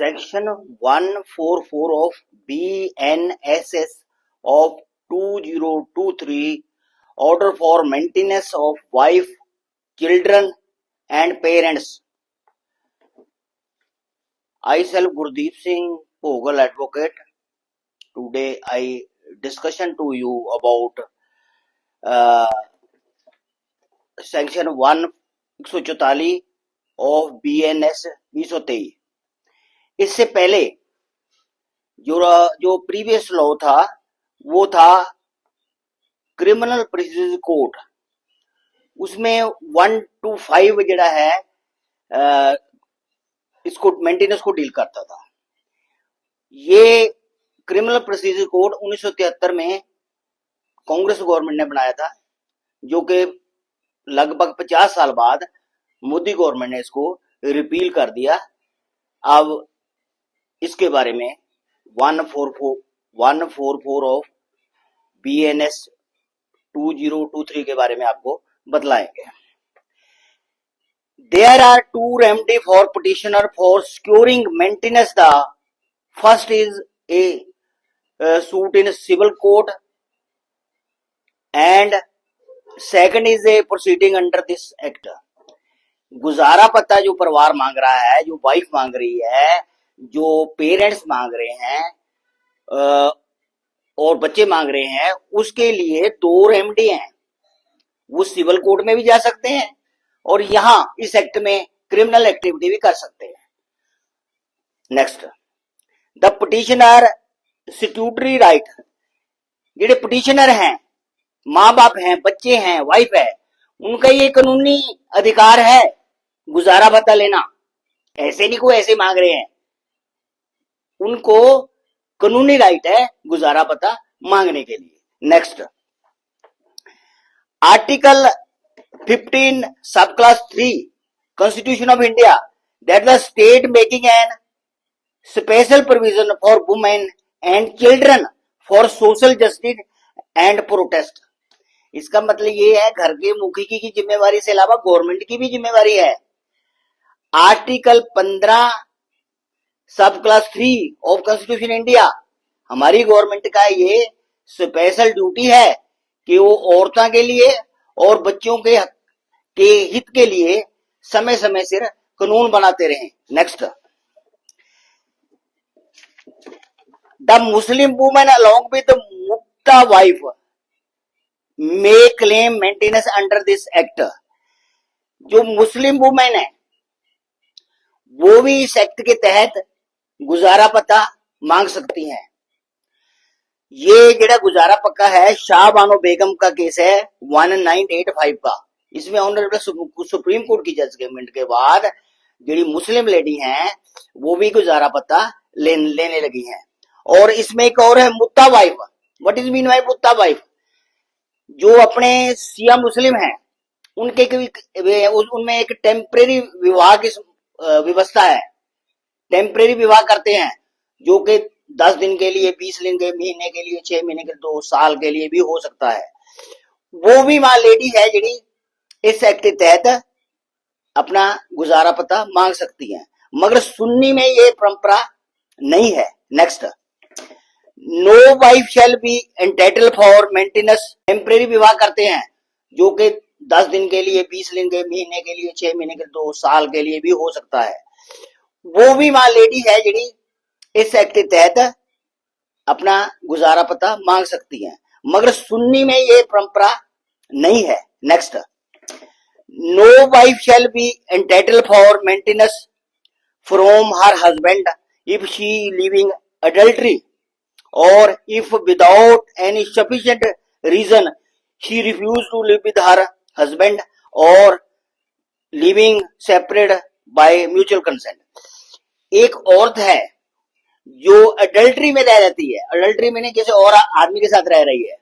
Section 144 of BNSS of 2023 Order for Maintenance of Wife, Children and Parents. I self Gurdeep Singh Pogal advocate. Today I discussion to you about Section 144 of BNS 2023. इससे पहले जो previous law था वो था criminal procedure code, उसमें 1 to 5 जड़ा है इसको मेंटेनेंस को डील करता था। ये क्रिमिनल प्रोसीजर कोड 1973 में कांग्रेस गवर्नमेंट ने बनाया था, जो कि लगभग 50 साल बाद मोदी गवर्नमेंट ने इसको रिपील कर दिया। अब इसके बारे में 144 ऑफ BNS 2023 के बारे में आपको बतलाएंगे। There are two remedies for petitioner for securing maintenance. The first is a suit in civil court and second is a proceeding under this act. गुजारा पता जो परिवार मांग रहा है, जो वाइफ मांग रही है, जो पेरेंट्स मांग रहे हैं और बच्चे मांग रहे हैं, उसके लिए 2 रेमेडी हैं। वो सिविल कोर्ट में भी जा सकते हैं और यहां इस एक्ट में क्रिमिनल एक्टिविटी भी कर सकते हैं। Next, the petitioner statutory right. जेडे पिटिशनर हैं, मां बाप हैं, बच्चे हैं, वाइफ है, उनका ये कानूनी अधिकार है गुजारा भत्ता लेना। ऐसे नहीं कोई ऐसे मांग रहे हैं, उनको कानूनी राइट है गुजारा भत्ता मांगने के लिए। नेक्स्ट, आर्टिकल 15 सब class 3 constitution of India that the state making an special provision for women and children for social justice and protest. इसका मतलब ये है घर के मुखी की जिम्मेवारी से अलावा गवर्नमेंट की भी जिम्मेवारी है। आर्टिकल 15 सब क्लास 3 ऑफ कॉन्स्टिट्यूशन इंडिया, हमारी गवर्नमेंट का ये स्पेशल ड्यूटी है कि वो औरतों के लिए और बच्चों के हित के लिए समय समय से कानून बनाते रहे। Next, the Muslim women along with Mukta wife may claim maintenance under this act. जो मुस्लिम वुमेन है वो भी इस एक्ट के तहत गुजारा पता मांग सकती हैं। ये जेड़ा गुजारा पक्का है शाह बानो बेगम का केस है 1985 का। इसमें ऑनरेबल सुप्रीम कोर्ट की जजमेंट के बाद जेडी मुस्लिम लेडी हैं वो भी गुजारा पता लेने लगी हैं। और इसमें एक और है मुत्ता wife. What is mean by मुत्ता वाइफ? जो अपने सिया मुस्लिम हैं उनमें एक टेम्परेरी विवाह की व्यवस्था है। टेम्परेरी विवाह करते हैं जो कि 10 दिन के लिए, 20 दिन के, महीने के लिए, 6 महीने के, 2 साल के लिए भी हो सकता है। वो भी वहां लेडी है जिन्हें इस एक्ट के तहत अपना गुजारा पता मांग सकती हैं, मगर सुन्नी में ये परंपरा नहीं है। Next, no wife shall be entitle for maintenance. Temporary विवाह करते हैं जो कि 10 दिन के लिए, 20 दिन के, महीने के लिए, 6 महीने के, 2 साल के लिए भी हो सकता है। वो भी वहां लेडी है जिन्हें इस एक्ट के तहत अपना गुजारा पता मांग सकती हैं, मगर सुन्नी में ये परंपरा नहीं है। Next, no wife shall be entitle for maintenance from her husband if she living adultery और if without any sufficient reason she refuse to live with her husband और living separate by mutual consent. एक औरत है जो adultery में रह रहती है, अडल्ट्री में किसी और आदमी के साथ रह रही है,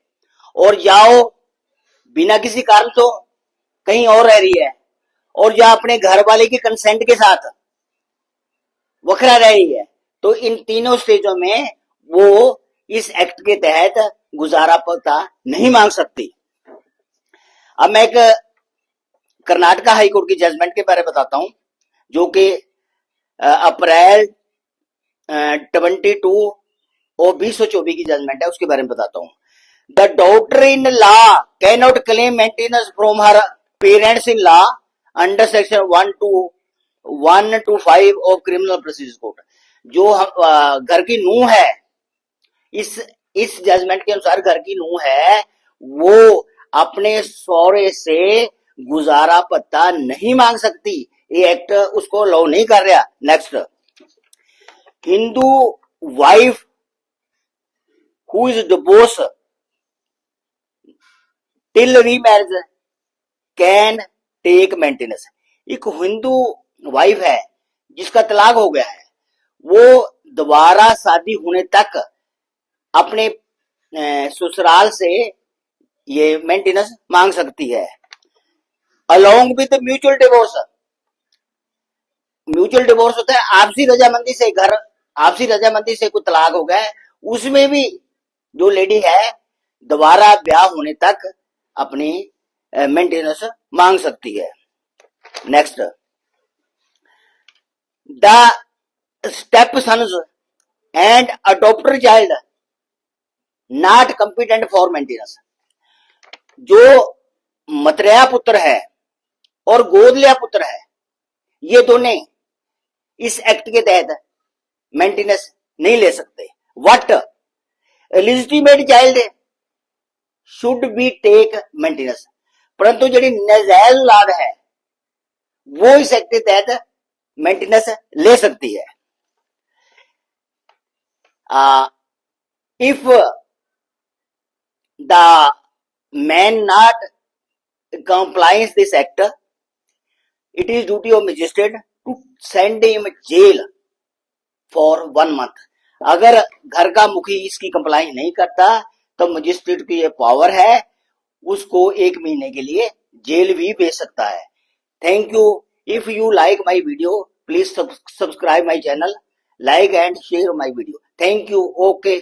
और या वो बिना किसी कारण तो कहीं और रह रही है, और या अपने घर वाले के कंसेंट के साथ वखरा रह रही है, तो इन तीनों स्टेजों में वो इस एक्ट के तहत गुजारा पता नहीं मांग सकती। अब मैं एक कर्नाटका हाईकोर्ट की जजमेंट के बारे में बताता हूं, जो कि अप्रैल 22 और 2024 की जजमेंट है, उसके बारे में बताता हूँ। The daughter in law can not claim maintenance from her parents in law under section 1 to 5 of criminal procedure code. जो घर की नूह है, इस जजमेंट के अनुसार घर की नूह है, वो अपने सौरे से गुजारा भत्ता नहीं मांग सकती। ये एक्ट उसको अलाउ नहीं कर रहा। Next, Hindu wife who is divorce till remarriage can take maintenance. एक हिंदू वाइफ है जिसका तलाक हो गया है, वो दोबारा शादी होने तक अपने ससुराल से ये मेंटेनेंस मांग सकती है। Along with mutual divorce, mutual divorce होता है आपसी रजामंदी से, घर आपसी रजामंदी से कोई तलाक हो गया है, उसमें भी जो लेडी है दोबारा ब्याह होने तक अपनी मेंटेनेंस मांग सकती है। Next, the step sons and adopter child not competent for maintenance. जो मतरेया पुत्र है और गोद लिया पुत्र है, ये दोनों इस एक्ट के तहत मेंटेनेंस नहीं ले सकते। What illegitimate child should be take maintenance, परंतु जी नाजायज औलाद है वो इस एक्ट के तहत मेंटेनेंस ले सकती है। If the man not complies this act, it is duty of magistrate to send him jail for 1 month। अगर घर का मुखी इसकी कंप्लाइंस नहीं करता तो मजिस्ट्रेट की ये पावर है, उसको 1 महीने के लिए जेल भी भेज सकता है। Thank you. If you like my video please subscribe my channel, like and share my video. Thank you. Okay.